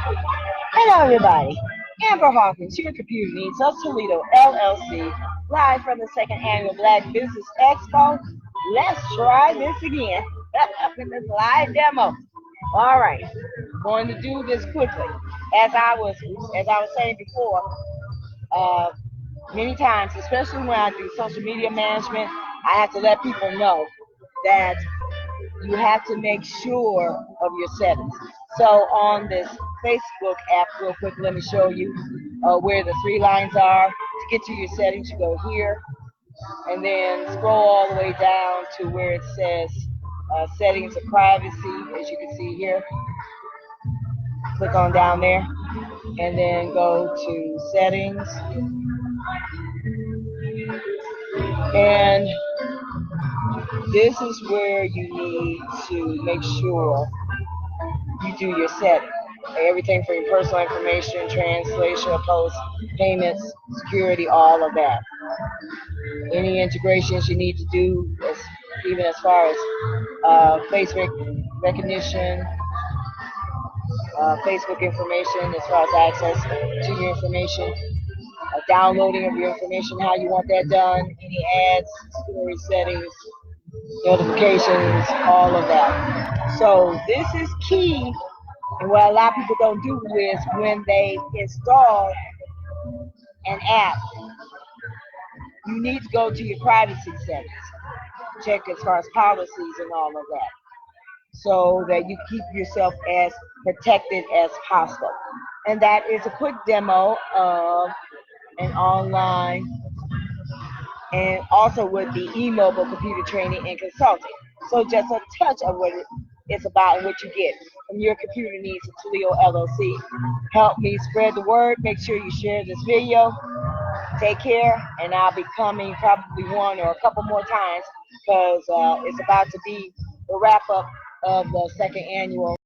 Hello, everybody. Amber Hawkins, your computer needs us, Toledo, LLC, live from the second annual Black Business Expo. Let's try this again in this live demo. All right, going to do this quickly. As I was saying before, uh, many times, especially when I do social media management, I have to let people know that you have to make sure of your settings. So on this Facebook app, real quick, let me show you where the three lines are. To get to your settings, you go here and then scroll all the way down to where it says settings of privacy, as you can see here. Click on down there and then go to settings. And this is where you need to make sure you do your setting. Everything from your personal information, translation of posts, payments, security, all of that. Any integrations you need to do, even as far as face recognition, Facebook information, as far as access to your information, downloading of your information, how you want that done, any ads, story settings, notifications, all of that. So this is key. And what a lot of people don't do is when they install an app, you need to go to your privacy settings, check as far as policies and all of that, so that you keep yourself as protected as possible. And that is a quick demo of an online and also with the e-mobile computer training and consulting. So just a touch of what it's about and what you get from your computer needs at Toledo LLC. Help me spread the word. Make sure you share this video. Take care, and I'll be coming probably one or a couple more times because it's about to be the wrap up of the second annual